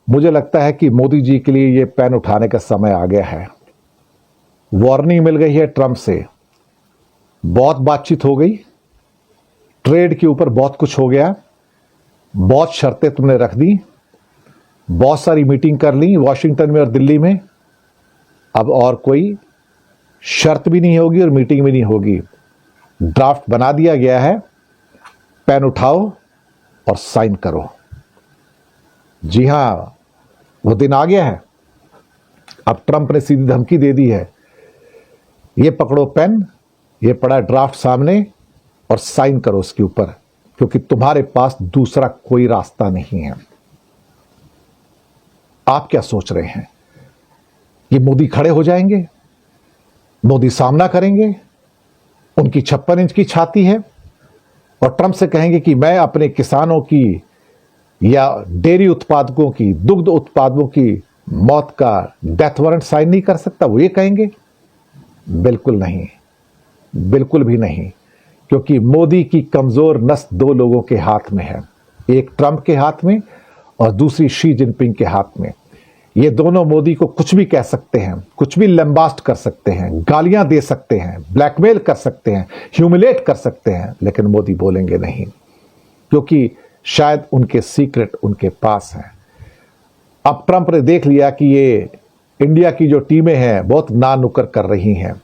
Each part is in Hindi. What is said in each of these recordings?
मुझे लगता है कि मोदी जी के लिए ये पेन उठाने का समय आ गया है। वार्निंग मिल गई है ट्रंप से, बहुत बातचीत हो गई, ट्रेड के ऊपर बहुत कुछ हो गया, बहुत शर्तें तुमने रख दी, बहुत सारी मीटिंग कर ली वॉशिंगटन में और दिल्ली में। अब और कोई शर्त भी नहीं होगी और मीटिंग भी नहीं होगी। ड्राफ्ट बना दिया गया है, पेन उठाओ और साइन करो। जी हां, वो दिन आ गया है। अब ट्रंप ने सीधी धमकी दे दी है, ये पकड़ो पेन, ये पड़ा ड्राफ्ट सामने और साइन करो उसके ऊपर, क्योंकि तुम्हारे पास दूसरा कोई रास्ता नहीं है। आप क्या सोच रहे हैं? ये मोदी खड़े हो जाएंगे? मोदी सामना करेंगे? उनकी 56 इंच की छाती है और ट्रंप से कहेंगे कि मैं अपने किसानों की या डेयरी उत्पादकों की, दुग्ध उत्पादकों की मौत का डेथ वारंट साइन नहीं कर सकता? वो ये कहेंगे? बिल्कुल नहीं, बिल्कुल भी नहीं, क्योंकि मोदी की कमजोर नस दो लोगों के हाथ में है, एक ट्रंप के हाथ में और दूसरी शी जिनपिंग के हाथ में। ये दोनों मोदी को कुछ भी कह सकते हैं, कुछ भी लंबास्ट कर सकते हैं, गालियां दे सकते हैं, ब्लैकमेल कर सकते हैं, ह्यूमिलेट कर सकते हैं, लेकिन मोदी बोलेंगे नहीं, क्योंकि शायद उनके सीक्रेट उनके पास हैं। अब ट्रंप ने देख लिया कि ये इंडिया की जो टीमें हैं बहुत ना नुकर कर रही हैं,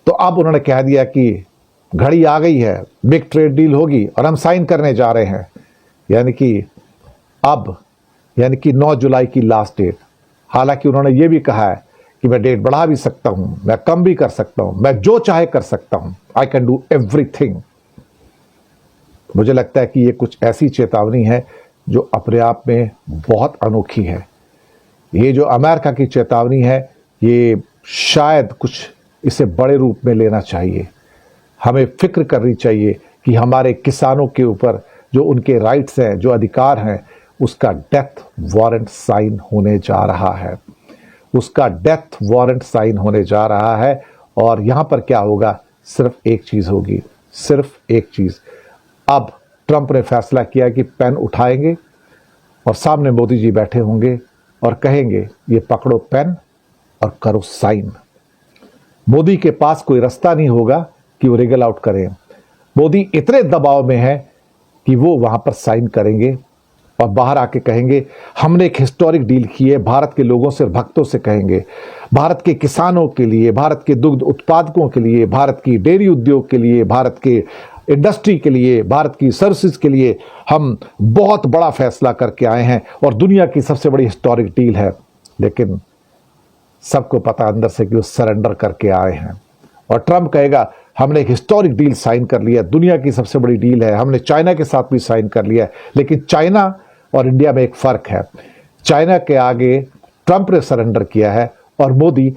तो अब उन्होंने कह दिया कि घड़ी आ गई है, बिग ट्रेड डील होगी और हम साइन करने जा रहे हैं। यानी कि 9 जुलाई की लास्ट डेट। हालांकि उन्होंने ये भी कहा है कि मैं डेट बढ़ा भी सकता हूं, मैं कम भी कर सकता हूं, मैं जो चाहे कर सकता हूं, आई कैन डू एवरीथिंग। मुझे लगता है कि ये कुछ ऐसी चेतावनी है जो अपने आप में बहुत अनोखी है। ये जो अमेरिका की चेतावनी है, ये शायद कुछ इसे बड़े रूप में लेना चाहिए। हमें फिक्र करनी चाहिए कि हमारे किसानों के ऊपर जो उनके राइट्स हैं, जो अधिकार हैं, उसका डेथ वारंट साइन होने जा रहा है, उसका डेथ वारंट साइन होने जा रहा है। और यहां पर क्या होगा? सिर्फ एक चीज होगी, सिर्फ एक चीज। अब ट्रंप ने फैसला किया कि पेन उठाएंगे और सामने मोदी जी बैठे होंगे और कहेंगे, ये पकड़ो पेन और करो साइन। मोदी के पास कोई रास्ता नहीं होगा कि वो रिगल आउट करें। मोदी इतने दबाव में है कि वो वहां पर साइन करेंगे और बाहर आके कहेंगे, हमने एक हिस्टोरिक डील की है। भारत के लोगों से, भक्तों से कहेंगे, भारत के किसानों के लिए, भारत के दुग्ध उत्पादकों के लिए, भारत की डेयरी उद्योग के लिए, भारत के इंडस्ट्री के लिए, भारत की सर्विसेज के लिए हम बहुत बड़ा फैसला करके आए हैं और दुनिया की सबसे बड़ी हिस्टोरिक डील है। लेकिन सबको पता अंदर से कि वो सरेंडर करके आए हैं। और ट्रंप कहेगा, हमने एक हिस्टोरिक डील साइन कर लिया, दुनिया की सबसे बड़ी डील है, हमने चाइना के साथ भी साइन कर लिया है। लेकिन चाइना और इंडिया में एक फर्क है, चाइना के आगे ट्रंप ने सरेंडर किया है और मोदी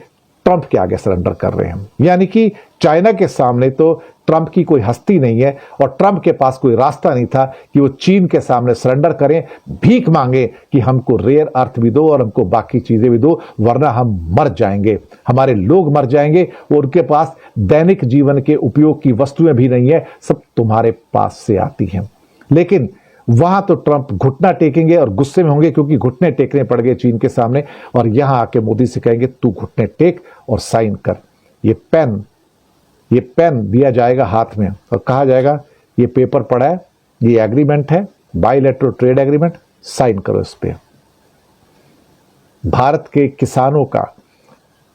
ट्रंप के आगे सरेंडर कर रहे हैं। यानी कि चाइना के सामने तो ट्रंप की कोई हस्ती नहीं है और ट्रंप के पास कोई रास्ता नहीं था कि वो चीन के सामने सरेंडर करें, भीख मांगे कि हमको रेयर अर्थ भी दो और हमको बाकी चीजें भी दो, वरना हम मर जाएंगे, हमारे लोग मर जाएंगे। और उनके पास दैनिक जीवन के उपयोग की वस्तुएं भी नहीं है, सब तुम्हारे पास से आती हैं। लेकिन वहां तो ट्रंप घुटना टेकेंगे और गुस्से में होंगे, क्योंकि घुटने टेकने पड़ गए चीन के सामने। और यहां आके मोदी से कहेंगे, तू घुटने टेक और साइन कर। ये पेन दिया जाएगा हाथ में और कहा जाएगा, ये पेपर पड़ा है, ये एग्रीमेंट है, बायलैटरल ट्रेड एग्रीमेंट, साइन करो इस पे। भारत के किसानों का,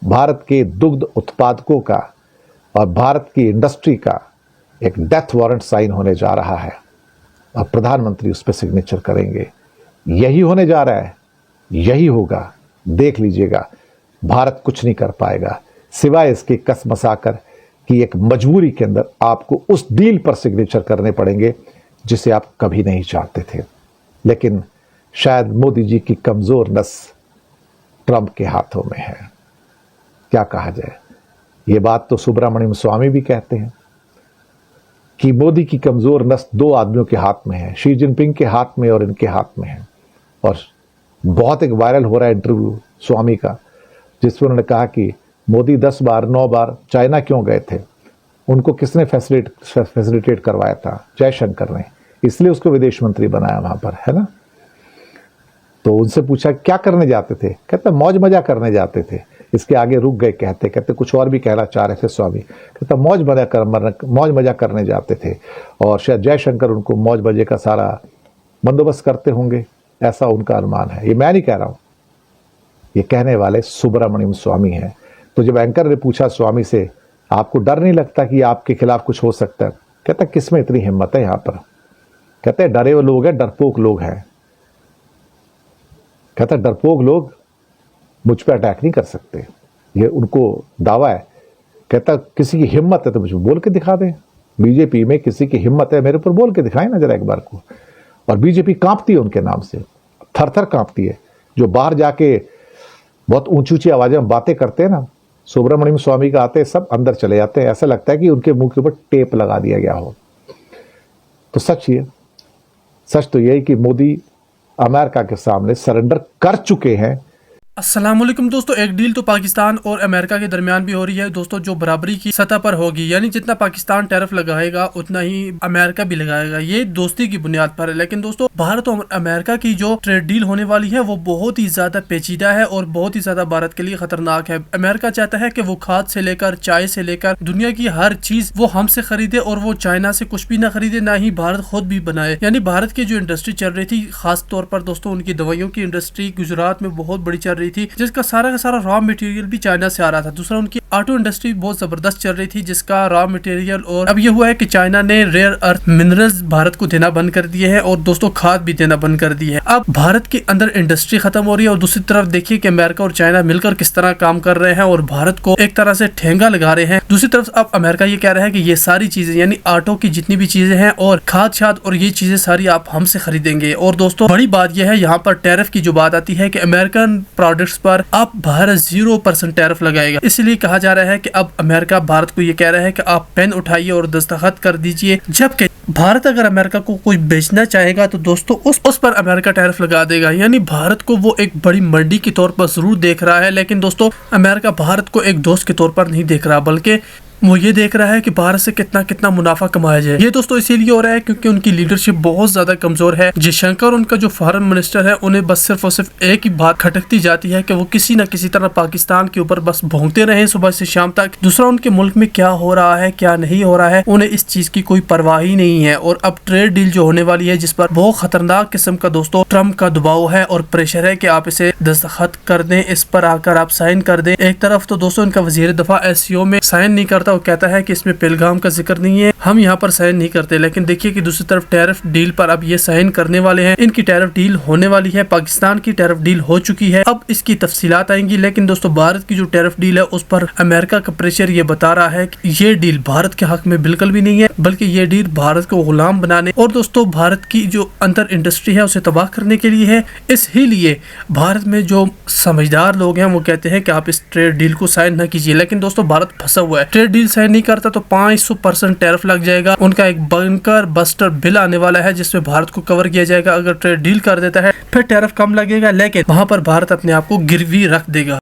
भारत के दुग्ध उत्पादकों का और भारत की इंडस्ट्री का एक डेथ वारंट साइन होने जा रहा है और प्रधानमंत्री उस पर सिग्नेचर करेंगे। यही होने जा रहा है, यही होगा, देख लीजिएगा। भारत कुछ नहीं कर पाएगा सिवाय इसके कसमसाकर कि एक मजबूरी के अंदर आपको उस डील पर सिग्नेचर करने पड़ेंगे जिसे आप कभी नहीं चाहते थे। लेकिन शायद मोदी जी की कमजोर नस ट्रंप के हाथों में है। क्या कहा जाए? ये बात तो सुब्रमण्यम स्वामी भी कहते हैं कि मोदी की कमजोर नस दो आदमियों के हाथ में है, शी जिनपिंग के हाथ में और इनके हाथ में है। और बहुत एक वायरल हो रहा है इंटरव्यू स्वामी का, जिसमें उन्होंने कहा कि मोदी 10 बार 9 बार चाइना क्यों गए थे, उनको किसने फैसिलिटेट करवाया था? जयशंकर ने, इसलिए उसको विदेश मंत्री बनाया वहां पर, है ना। तो उनसे पूछा क्या करने जाते थे, कहते मौज मजा करने जाते थे। इसके आगे रुक गए, कहते कुछ और भी कहना चाह रहे थे स्वामी। कहते मौज मजा करने जाते थे और शायद जयशंकर उनको मौज मजे का सारा बंदोबस्त करते होंगे, ऐसा उनका अनुमान है। ये मैं नहीं कह रहा हूँ, ये कहने वाले सुब्रमण्यम स्वामी हैं। तो जब एंकर ने पूछा स्वामी से आपको डर नहीं लगता कि आपके खिलाफ कुछ हो सकता है, कहता किसमें इतनी हिम्मत है यहाँ पर। कहते डरे हुए लोग हैं, डरपोक लोग हैं। कहता डरपोक लोग मुझ पर अटैक नहीं कर सकते, ये उनको दावा है। कहता किसी की हिम्मत है तो मुझे बोल के दिखा दें, बीजेपी में किसी की हिम्मत है मेरे ऊपर बोल के दिखाएं ना जरा एक बार को। और बीजेपी कांपती है उनके नाम से, थर थर कांपती है। जो बाहर जाके बहुत ऊंची ऊंची आवाजें में बातें करते हैं ना, सुब्रमण्यम स्वामी का आते सब अंदर चले जाते हैं, ऐसा लगता है कि उनके मुंह के ऊपर टेप लगा दिया गया हो। तो सच तो यही कि मोदी अमेरिका के सामने सरेंडर कर चुके हैं। अस्सलाम वालेकुम दोस्तों, एक डील तो पाकिस्तान और अमेरिका के दरमियान भी हो रही है दोस्तों, जो बराबरी की सतह पर होगी। यानी जितना पाकिस्तान टैरिफ लगाएगा उतना ही अमेरिका भी लगाएगा। ये दोस्ती की बुनियाद पर है। लेकिन दोस्तों भारत और अमेरिका की जो ट्रेड डील होने वाली है वो बहुत ही ज्यादा पेचीदा है और बहुत ही ज्यादा भारत के लिए खतरनाक है। अमेरिका चाहता है कि वो खाद से लेकर चाय से लेकर दुनिया की हर चीज वो हमसे खरीदे और वो चाइना से कुछ भी ना खरीदे, ना ही भारत खुद भी बनाए। यानी भारत की जो इंडस्ट्री चल रही थी, खास तौर पर दोस्तों उनकी दवाइयों की इंडस्ट्री गुजरात में बहुत बड़ी चल रही थी, जिसका सारा का सारा रॉ मटेरियल भी चाइना से आ रहा था। दूसरा उनकी ऑटो इंडस्ट्री बहुत जबरदस्त चल रही थी, जिसका रॉ मटेरियल, और अब ये हुआ है कि चाइना ने रेयर अर्थ मिनरल्स भारत को देना बंद कर दिए हैं और दोस्तों खाद भी देना बंद कर दी है। अब भारत के अंदर इंडस्ट्री खत्म हो रही है और दूसरी तरफ देखिए कि अमेरिका और चाइना मिलकर किस तरह काम कर रहे हैं और भारत को एक तरह से ठेंगा लगा रहे हैं। दूसरी तरफ अब अमेरिका ये कह रहा है कि ये सारी चीजें यानी ऑटो की जितनी भी चीजें हैं और खाद शाद और ये चीजें सारी आप हमसे खरीदेंगे। और दोस्तों बड़ी बात यह है, यहाँ पर टैरिफ की जो बात आती है कि अमेरिकन प्रोडक्ट्स पर अब भारत 0% टैरिफ लगाएगा। इसलिए कहा जा रहा है कि अब अमेरिका भारत को ये कह रहा है कि आप पेन उठाइए और दस्तखत कर दीजिए, जबकि भारत अगर अमेरिका को कुछ बेचना चाहेगा तो दोस्तों उस पर अमेरिका टैरिफ लगा देगा। यानी भारत को वो एक बड़ी मंडी के तौर पर जरूर देख रहा है, लेकिन दोस्तों अमेरिका भारत को एक दोस्त के तौर पर नहीं देख रहा, बल्कि वो ये देख रहा है कि भारत से कितना कितना मुनाफा कमाया जाए। ये दोस्तों इसीलिए हो रहा है क्योंकि उनकी लीडरशिप बहुत ज्यादा कमजोर है। जयशंकर उनका जो फॉरेन मिनिस्टर है, उन्हें बस सिर्फ और सिर्फ एक ही बात खटकती जाती है कि वो किसी न किसी तरह पाकिस्तान के ऊपर बस भौंकते रहे सुबह से शाम तक। दूसरा उनके मुल्क में क्या हो रहा है क्या नहीं हो रहा है उन्हें इस चीज की कोई परवाह ही नहीं है। और अब ट्रेड डील जो होने वाली है, जिस पर बहुत खतरनाक किस्म का दोस्तों ट्रम्प का दबाव है और प्रेशर है कि आप इसे दस्तखत कर दें, इस पर आकर आप साइन कर दें। एक तरफ तो दोस्तों इनका वजीर दफा SCO में साइन नहीं करता, वो कहता है कि इसमें पेलगाम का जिक्र नहीं है, हम यहाँ पर साइन नहीं करते। लेकिन देखिए कि दूसरी तरफ टैरिफ डील पर अब ये साइन करने वाले हैं। इनकी टैरिफ डील होने वाली है, पाकिस्तान की टैरिफ डील हो चुकी है, अब इसकी तफसीलात आएंगी। लेकिन दोस्तों भारत की जो टैरिफ डील है उस पर अमेरिका का प्रेशर ये बता रहा है कि ये डील भारत के हक में बिल्कुल भी नहीं है, बल्कि ये डील भारत को गुलाम बनाने और दोस्तों भारत की जो अंतर इंडस्ट्री है उसे तबाह करने के लिए है। इसीलिए भारत में जो समझदार लोग हैं वो कहते हैं कि आप इस ट्रेड डील को साइन न कीजिए। लेकिन दोस्तों भारत फंसा हुआ है, ट्रेड डील साइन नहीं करता तो 500% टैरिफ लग जाएगा। उनका एक बंकर बस्टर बिल आने वाला है जिसमें भारत को कवर किया जाएगा। अगर ट्रेड डील कर देता है फिर टैरिफ कम लगेगा, लेकिन वहां पर भारत अपने आप को गिरवी रख देगा।